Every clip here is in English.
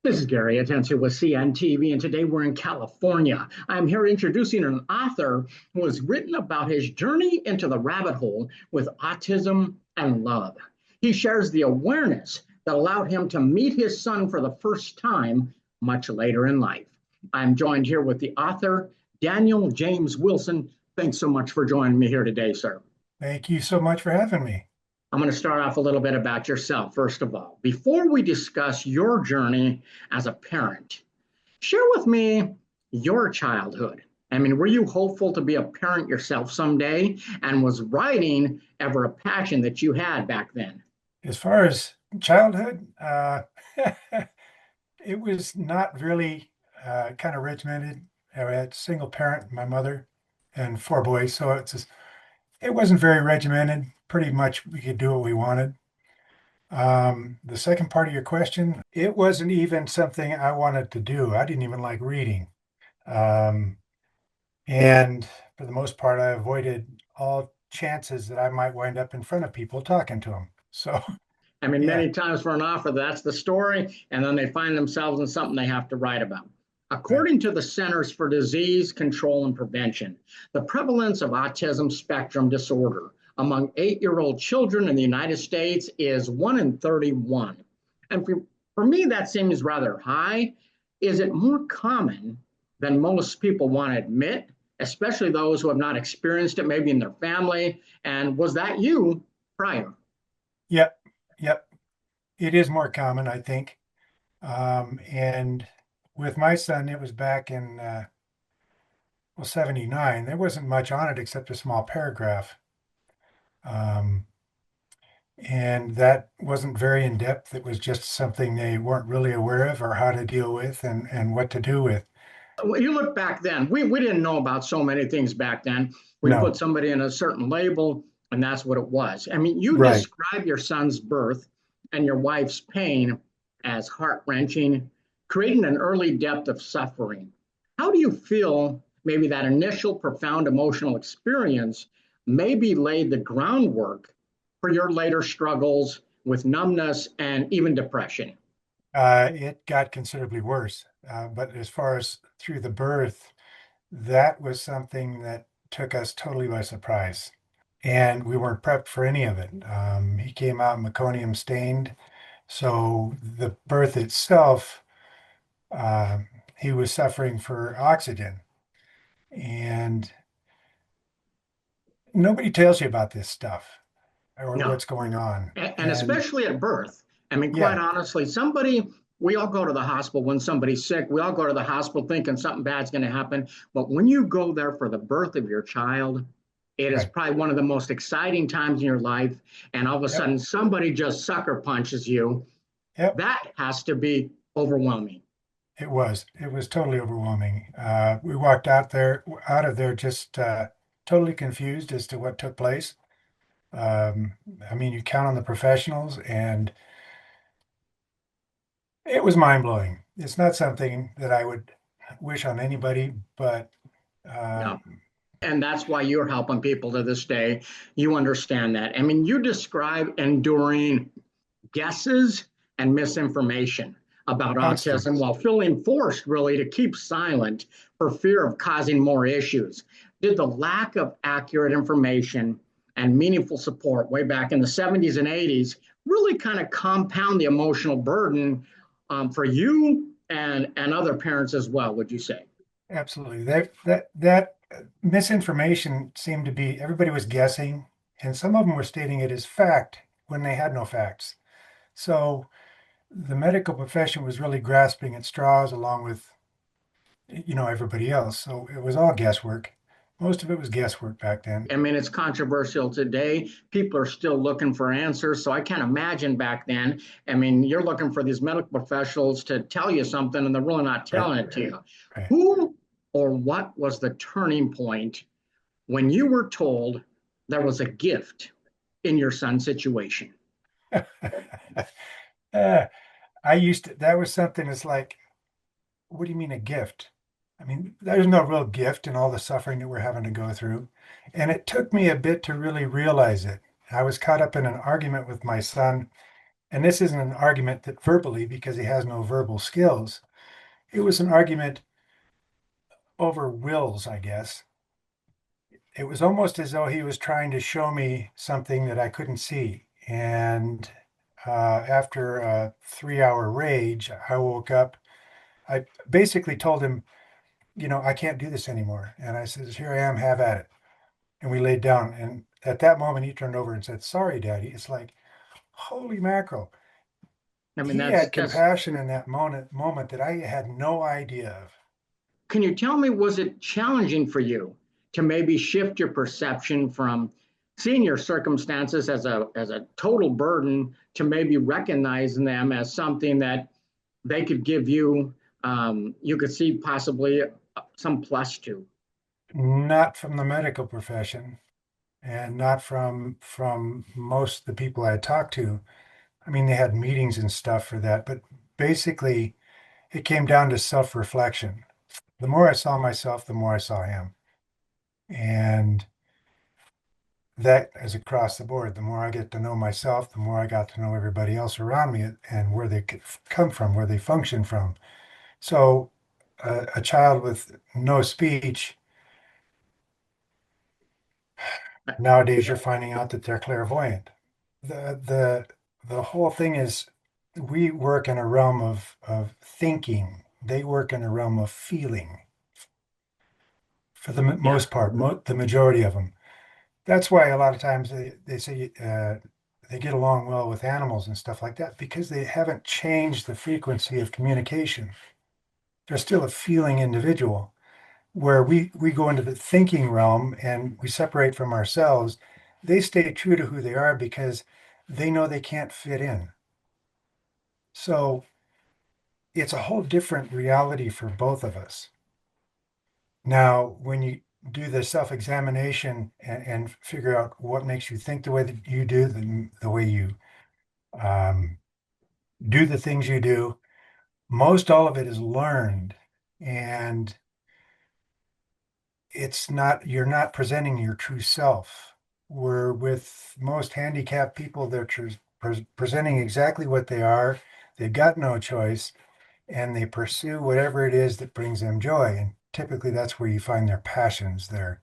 This is Gary Atencio with CNTV, and today we're in California. I'm here introducing an author who has written about his journey into the rabbit hole with autism and love. He shares the awareness that allowed him to meet his son for the first time much later in life. I'm joined here with the author, Daniel James Wilson. Thanks so much for joining me here today, sir. Thank you so much for having me. I'm going to start off a little bit about yourself, first of all. Before we discuss your journey as a parent, share with me your childhood. I mean, were you hopeful to be a parent yourself someday? And was writing ever a passion that you had back then? As far as childhood, it was not really kind of regimented. I had a single parent, my mother, and four boys, so it wasn't very regimented. Pretty much we could do what we wanted. The second part of your question, it wasn't even something I wanted to do. I didn't even like reading. Um, and for the most part, I avoided all chances that I might wind up in front of people talking to them. So, I mean, yeah, many times for an author, that's the story, and then they find themselves in something they have to write about. right. According to the Centers for Disease Control and Prevention, the prevalence of autism spectrum disorder among 8-year-old children in the United States is 1 in 31. And for me, that seems rather high. Is it more common than most people want to admit, especially those who have not experienced it, maybe in their family? And was that you prior? Yep, yep. It is more common, I think. And with my son, it was back in, well, 79. There wasn't much on it except a small paragraph. Um, and that wasn't very in depth. It was just something they weren't really aware of or how to deal with and what to do with. Well, you look back then, we didn't know about so many things back then. We put No, somebody in a certain label, and that's what it was. I mean, you right. describe your son's birth and your wife's pain as heart wrenching, creating an early depth of suffering. How do you feel maybe that initial profound emotional experience maybe laid the groundwork for your later struggles with numbness and even depression? It got considerably worse. But as far as through the birth, that was something that took us totally by surprise. And we weren't prepped for any of it. He came out meconium stained. So the birth itself, uh, he was suffering for oxygen. And nobody tells you about this stuff or No. what's going on. And And especially at birth. I mean, quite yeah, honestly, we all go to the hospital when somebody's sick. We all go to the hospital thinking something bad's going to happen. But when you go there for the birth of your child, it is right. probably one of the most exciting times in your life. And all of a Yep. sudden, somebody just sucker punches you. Yep. That has to be overwhelming. It was. It was totally overwhelming. We walked out of there just totally confused as to what took place. Um, I mean, you count on the professionals, and it was mind blowing. It's not something that I would wish on anybody, but No. um, And that's why you're helping people to this day. You understand that. I mean, you describe enduring guesses and misinformation about constant. autism while feeling forced really to keep silent for fear of causing more issues. Did the lack of accurate information and meaningful support way back in the 70s and 80s really kind of compound the emotional burden for you and other parents as well, would you say? Absolutely. That misinformation seemed to be everybody was guessing, and some of them were stating it as fact when they had no facts. So the medical profession was really grasping at straws along with everybody else. So it was all guesswork. Most of it was guesswork back then. I mean, it's controversial today. People are still looking for answers. So I can't imagine back then. I mean, you're looking for these medical professionals to tell you something and they're really not Right, telling it to you. right. Who or what was the turning point when you were told there was a gift in your son's situation? Uh, that was something that's like, what do you mean a gift? I mean, there's no real gift in all the suffering that we're having to go through. And it took me a bit to really realize it. I was caught up in an argument with my son, and this isn't an argument that verbally because he has no verbal skills. It was an argument over wills, I guess. It was almost as though he was trying to show me something that I couldn't see. And after a 3 hour rage, I woke up. I basically told him, I can't do this anymore. And I said, here I am, have at it. And we laid down. And at that moment, he turned over and said, sorry, Daddy. It's like, holy mackerel. I mean, He that's had that's. compassion in that moment that I had no idea of. Can you tell me, was it challenging for you to maybe shift your perception from seeing your circumstances as a total burden to maybe recognizing them as something that they could give you, you could see possibly some plus to? Not from the medical profession and not from most of the people I talked to. I mean, they had meetings and stuff for that, but basically it came down to self-reflection. The more I saw myself, the more I saw him. And that is across the board. The more I get to know myself, the more I got to know everybody else around me and where they come from, where they function from. So a child with no speech, nowadays you're finding out that they're clairvoyant. The whole thing is we work in a realm of thinking. They work in a realm of feeling for the Yeah, most part, the majority of them. That's why a lot of times they say they get along well with animals and stuff like that because they haven't changed the frequency of communication. They're still a feeling individual. Where we go into the thinking realm and we separate from ourselves, they stay true to who they are because they know they can't fit in. So it's a whole different reality for both of us. Now, when you do the self-examination and figure out what makes you think the way that you do, the way you um, do the things you do, most all of it is learned. And you're not presenting your true self. Where with most handicapped people, they're presenting exactly what they are. They've got no choice and they pursue whatever it is that brings them joy. And typically that's where you find their passions there,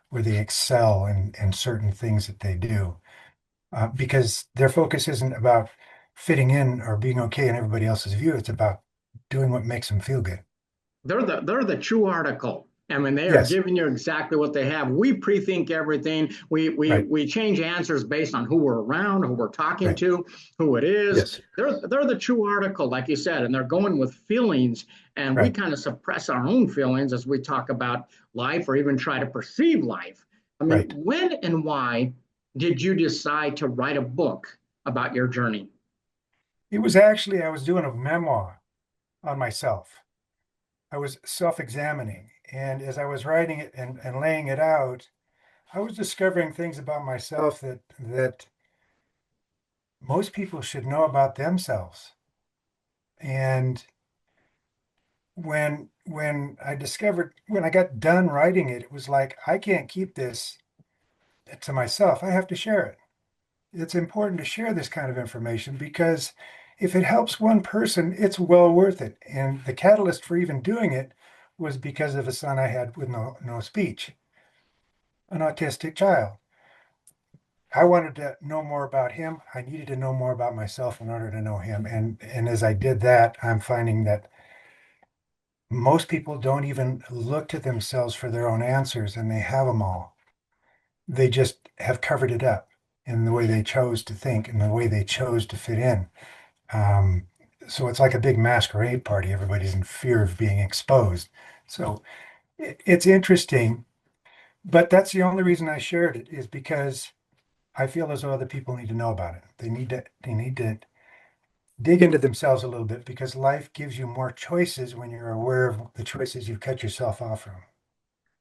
where they excel in certain things that they do. Because their focus isn't about fitting in or being okay in everybody else's view. It's about doing what makes them feel good. they're the true article. I mean, they are Yes, giving you exactly what they have. We pre-think everything. We we right, we change answers based on who we're around, who we're talking right. to, who it is. Yes, They're the true article, like you said, and they're going with feelings. And we right, kind of suppress our own feelings as we talk about life or even try to perceive life. I mean, right. when and why did you decide to write a book about your journey? It was actually, I was doing a memoir on myself. I was self-examining. And as I was writing it and laying it out, I was discovering things about myself that most people should know about themselves. And when I got done writing it, it was like, I can't keep this to myself. I have to share it. It's important to share this kind of information because if it helps one person, it's well worth it. And the catalyst for even doing it was because of a son I had with no speech, an autistic child. I wanted to know more about him. I needed to know more about myself in order to know him. And as I did that, I'm finding that most people don't even look to themselves for their own answers, and they have them all. They just have covered it up in the way they chose to think and the way they chose to fit in. Um, so it's like a big masquerade party. Everybody's in fear of being exposed. So it's interesting, but that's the only reason I shared it is because I feel as though other people need to know about it. They need to dig into themselves a little bit because life gives you more choices when you're aware of the choices you've cut yourself off from.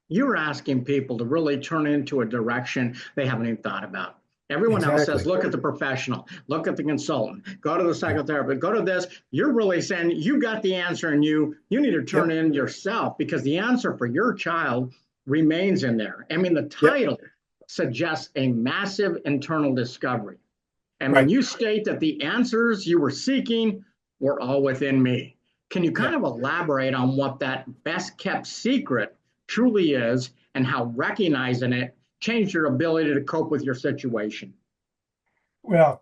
You're asking people to really turn into a direction they haven't even thought about. Everyone else says, Exactly. look at the professional, look at the consultant, go to the Yeah. psychotherapist, go to this. You're really saying you got the answer and you need to turn Yep. in yourself because the answer for your child remains in there. I mean, the Yep. title suggests a massive internal discovery. I mean, Right. you state that the answers you were seeking were all within me. Can you Yeah. kind of elaborate on what that best kept secret truly is and how recognizing it changed your ability to cope with your situation? Well,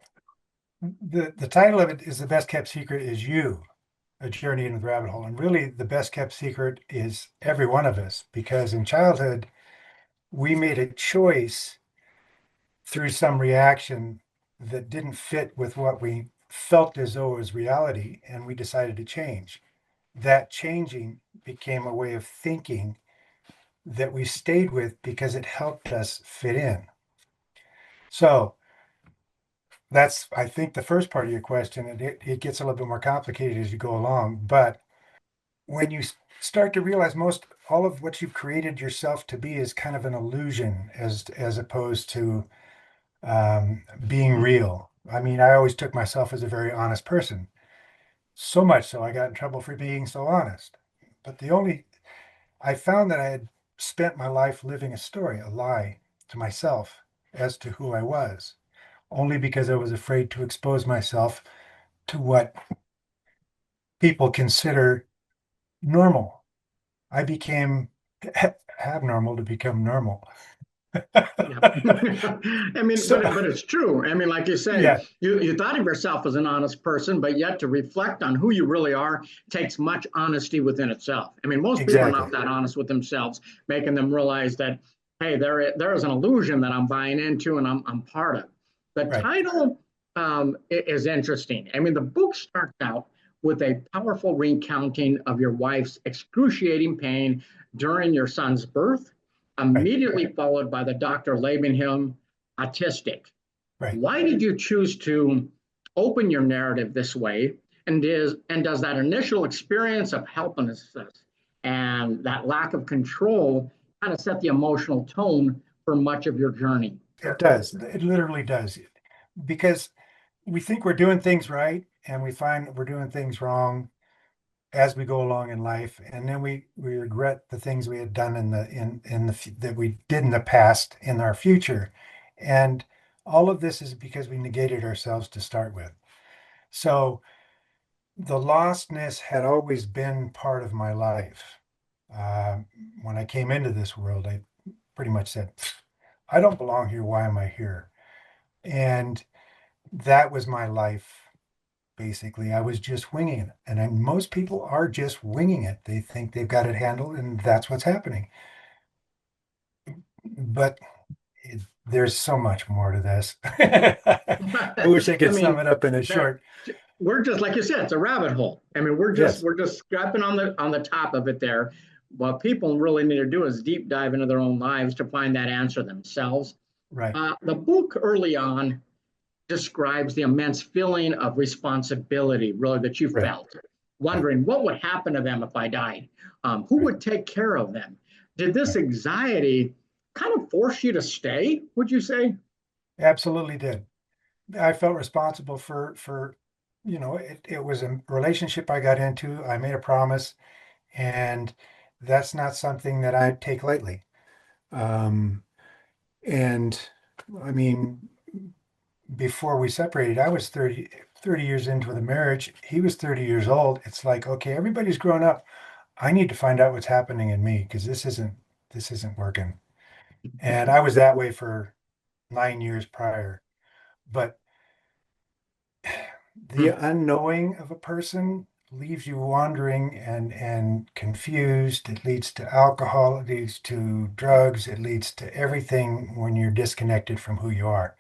the title of it is The Best Kept Secret is You, A Journey into the Rabbit Hole. And really, the best kept secret is every one of us, because in childhood, we made a choice through some reaction that didn't fit with what we felt as though it was reality, and we decided to change. That changing became a way of thinking that we stayed with because it helped us fit in. So that's, I think, the first part of your question, and it gets a little bit more complicated as you go along. But when you start to realize most all of what you've created yourself to be is kind of an illusion, as opposed to being real. I mean, I always took myself as a very honest person, so much so I got in trouble for being so honest. But I found that I had spent my life living a story, a lie to myself as to who I was, only because I was afraid to expose myself to what people consider normal. I became abnormal to become normal. Yeah. I mean, So, but it's true. I mean, like you say, yeah, you thought of yourself as an honest person, but yet to reflect on who you really are takes much honesty within itself. I mean, most people are not exactly. that honest with themselves, making them realize that, hey, there is an illusion that I'm buying into and I'm part of. The Right. title is interesting. I mean, the book starts out with a powerful recounting of your wife's excruciating pain during your son's birth, Right. immediately followed by the doctor labeling him autistic. Right. Why did you choose to open your narrative this way? And does that initial experience of helplessness and that lack of control kind of set the emotional tone for much of your journey? It does. It literally does. Because we think we're doing things right and we find we're doing things wrong as we go along in life, and then we regret the things we had done that we did in the past in our future. And all of this is because we negated ourselves to start with. So the lostness had always been part of my life. uh, when I came into this world, I pretty much said, I don't belong here, why am I here? And that was my life. Basically, I was just winging it. Most people are just winging it. They think they've got it handled, and that's what's happening. But there's so much more to this. I wish I I could sum mean, it up in a that short. we're just like you said, it's a rabbit hole. I mean, Yes, we're just scraping on the top of it there. What people really need to do is deep dive into their own lives to find that answer themselves. right. The book early on describes the immense feeling of responsibility, really, that you Right, felt, right, wondering what would happen to them if I died, who right. would take care of them. Did this Right. anxiety kind of force you to stay? Would you say? Absolutely did. I felt responsible for it was a relationship I got into. I made a promise, and that's not something that I take lightly. Um, and I mean, before we separated, I was 30 years into the marriage. He was 30 years old. It's like, okay, everybody's grown up. I need to find out what's happening in me because this isn't working. And I was that way for 9 years prior. But the Hmm. unknowing of a person leaves you wandering and confused. It leads to alcohol, it leads to drugs, it leads to everything when you're disconnected from who you are.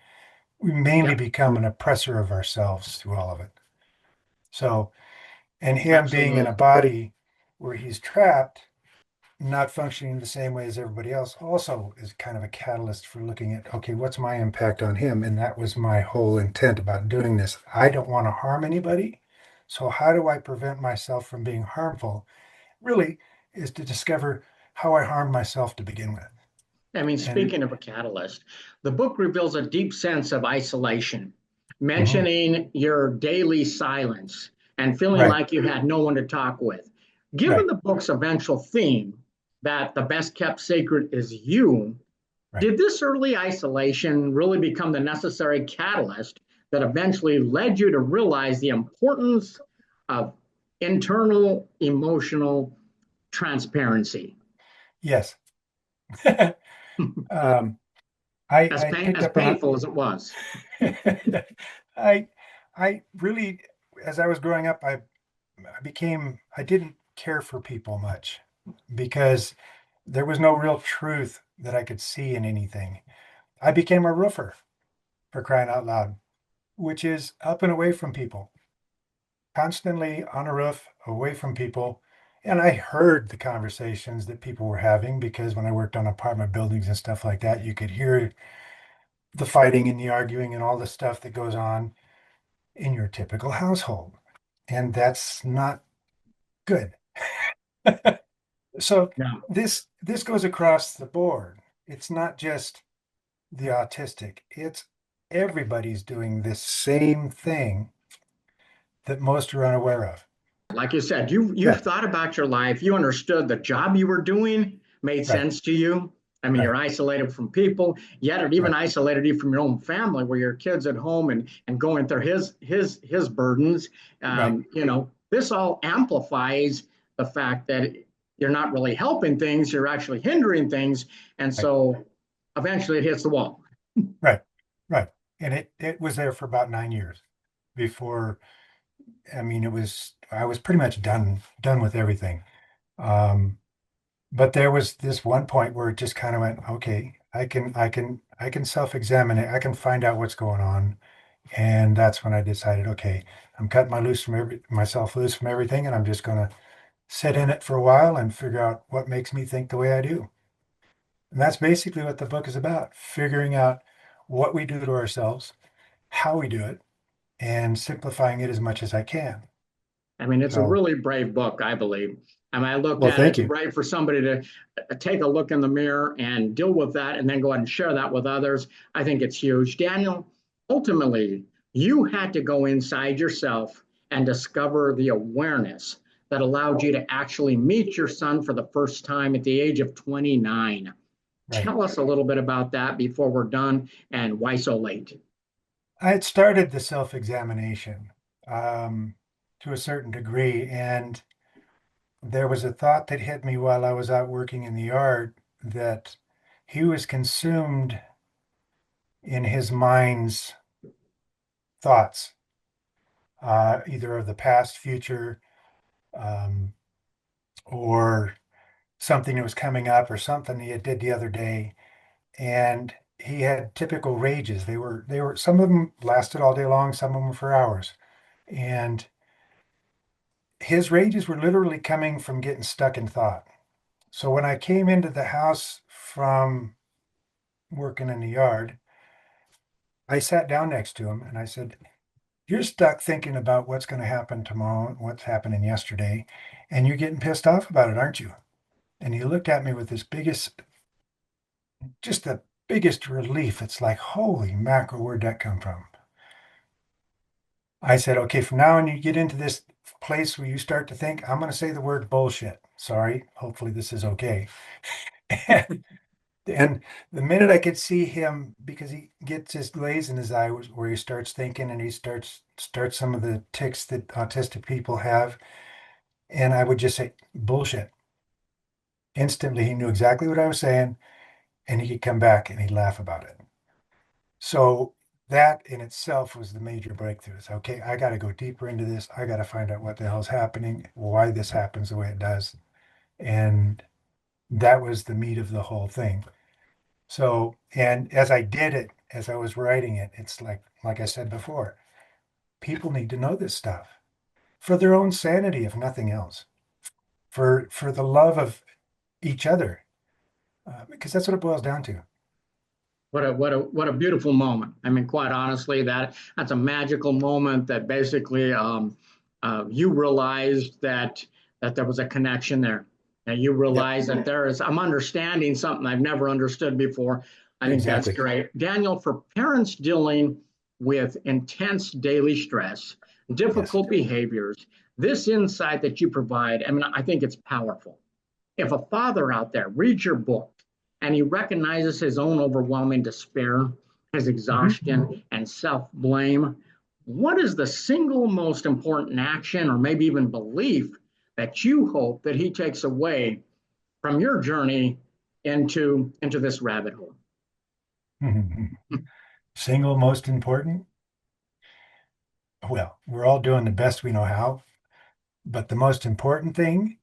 We mainly Yeah, become an oppressor of ourselves through all of it. So, and him being in a absolutely. body where he's trapped, not functioning the same way as everybody else, also is kind of a catalyst for looking at, okay, what's my impact on him? And that was my whole intent about doing this. I don't want to harm anybody. So, how do I prevent myself from being harmful? Really is to discover how I harmed myself to begin with. I mean, And speaking of a catalyst, the book reveals a deep sense of isolation, mhm, mentioning your daily silence and feeling right, like you had no one to talk with. Given right, the book's eventual theme that the best kept secret is you, right. did this early isolation really become the necessary catalyst that eventually led you to realize the importance of internal emotional transparency. Yes. um, I picked As up on painful as it was. I I really, as I was growing up, I didn't care for people much because there was no real truth that I could see in anything. I became a roofer, for crying out loud, which is up and away from people, constantly on a roof, away from people. And I heard the conversations that people were having because when I worked on apartment buildings and stuff like that, you could hear the fighting and the arguing and all the stuff that goes on in your typical household. And that's not good. So Now, this goes across the board. It's not just the autistic. It's everybody's doing this same thing that most are unaware of. like you said, you've Yeah, thought about your life. You understood the job you were doing made right, sense to you. I mean, you're right, isolated from people, yet it even right, isolated you from your own family, where your kid's at home and going through his burdens. right, This all amplifies the fact that you're not really helping things; you're actually hindering things, and right, so eventually it hits the wall. right, right. And it was there for about 9 years before. I mean, I was pretty much done with everything. Um, but there was this one point where it just kind of went, okay, I can self-examine it. I can find out what's going on. And that's when I decided, okay, I'm cutting myself loose from everything, and I'm just going to sit in it for a while and figure out what makes me think the way I do. And that's basically what the book is about, figuring out what we do to ourselves, how we do it, and simplifying it as much as I can. I mean, it's a So, really brave book, I believe. I mean, I look well, at it, thank it's you. brave for somebody to take a look in the mirror and deal with that and then go ahead and share that with others. I think it's huge. Daniel, ultimately, you had to go inside yourself and discover the awareness that allowed you to actually meet your son for the first time at the age of 29. Right. Tell us a little bit about that before we're done and why so late. I had started the self-examination um, to a certain degree, and there was a thought that hit me while I was out working in the yard that he was consumed in his mind's thoughts, either of the past, future, um, or something that was coming up, or something he did the other day. And he had typical rages. They were some of them lasted all day long, some of them for hours. And his rages were literally coming from getting stuck in thought. So when I came into the house from working in the yard, I sat down next to him and I said, "You're stuck thinking about what's going to happen tomorrow, and what's happening yesterday, and you're getting pissed off about it, aren't you?" And he looked at me with this just the biggest relief. It's like, holy mackerel, where'd that come from? I said, "Okay, from now on, you get into this place where you start to think, I'm going to say the word bullshit. Sorry. Hopefully this is okay." And the minute I could see him, because he gets this glaze in his eye where he starts thinking and he starts some of the tics that autistic people have. And I would just say bullshit. Instantly, he knew exactly what I was saying, and he could come back and he'd laugh about it. So that in itself was the major breakthrough. It's okay, I got to go deeper into this. I got to find out what the hell's happening, why this happens the way it does. And that was the meat of the whole thing. So, and as I did it, as I was writing it, it's like I said before, people need to know this stuff for their own sanity, if nothing else, for the love of each other, because that's what it boils down to. What a beautiful moment. I mean, quite honestly, that's a magical moment that basically you realized that there was a connection there, and you Yep, realize that I'm understanding something I've never understood before. I think that's exactly. great, Daniel. For parents dealing with intense daily stress, Yes, difficult behaviors, this insight that you provide, I mean, I think it's powerful. If a father out there reads your book and he recognizes his own overwhelming despair, his Mhm. exhaustion and self-blame. What is the single most important action or maybe even belief that you hope that he takes away from your journey into this rabbit hole? Single most important? Well, we're all doing the best we know how, but the most important thing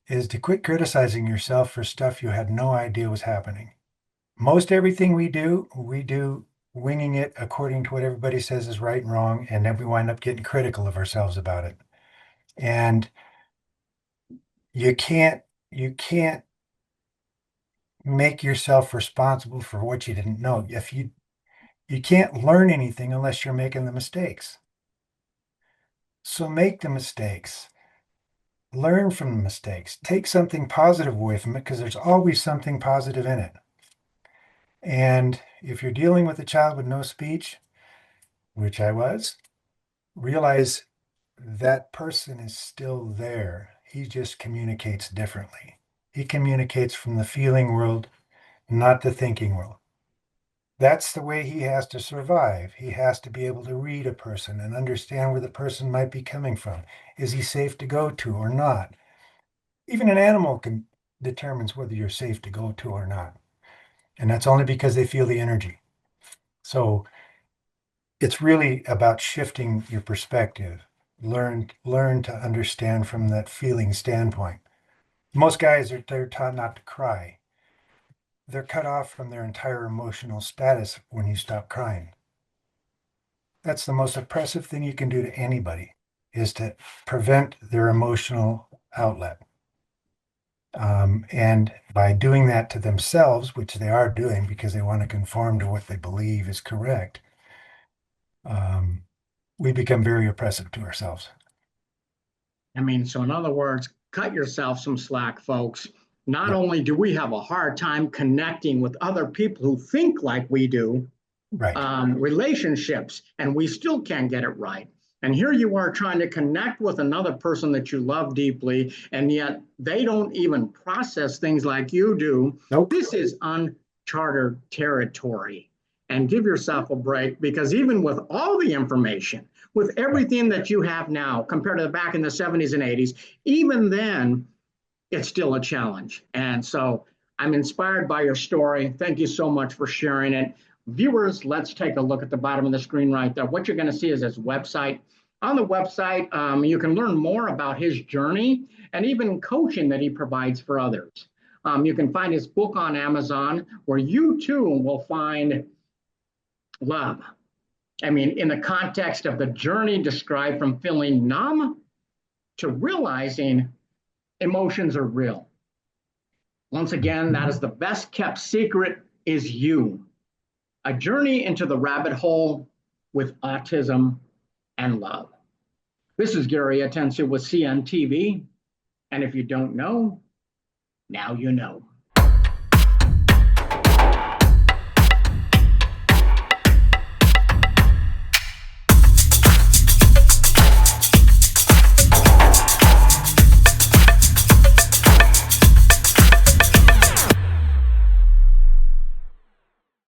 is to quit criticizing yourself for stuff you had no idea was happening. Most everything we do winging it according to what everybody says is right and wrong, and then we wind up getting critical of ourselves about it. And you can't make yourself responsible for what you didn't know. If you can't learn anything unless you're making the mistakes. So make the mistakes. Learn from the mistakes. Take something positive away from it because there's always something positive in it. And if you're dealing with a child with no speech, which I was, realize that person is still there. He just communicates differently. He communicates from the feeling world, not the thinking world. That's the way he has to survive. He has to be able to read a person and understand where the person might be coming from. Is he safe to go to or not? Even an animal can determines whether you're safe to go to or not. And that's only because they feel the energy. So it's really about shifting your perspective. Learn to understand from that feeling standpoint. Most guys are they're taught not to cry. They're cut off from their entire emotional status when you stop crying. That's the most oppressive thing you can do to anybody is to prevent their emotional outlet. And by doing that to themselves, which they are doing because they want to conform to what they believe is correct, um, we become very oppressive to ourselves. I mean, so in other words, cut yourself some slack, folks. Not Yep. only do we have a hard time connecting with other people who think like we do, Right. relationships, and we still can't get it right. And here you are trying to connect with another person that you love deeply, and yet they don't even process things like you do. Nope. This is uncharted territory. And give yourself a break because even with all the information, with Yep. everything that you have now compared to back in the 70s and 80s, even then, it's still a challenge. And so I'm inspired by your story. Thank you so much for sharing it. Viewers, let's take a look at the bottom of the screen right there. What you're going to see is his website. On the website, you can learn more about his journey and even coaching that he provides for others. You can find his book on Amazon, where you too will find love. I mean, in the context of the journey described from feeling numb to realizing emotions are real. Once again, that is the best kept secret is you. A journey into the rabbit hole with autism and love. This is Gary Atencio with CNTV. And if you don't know, now you know.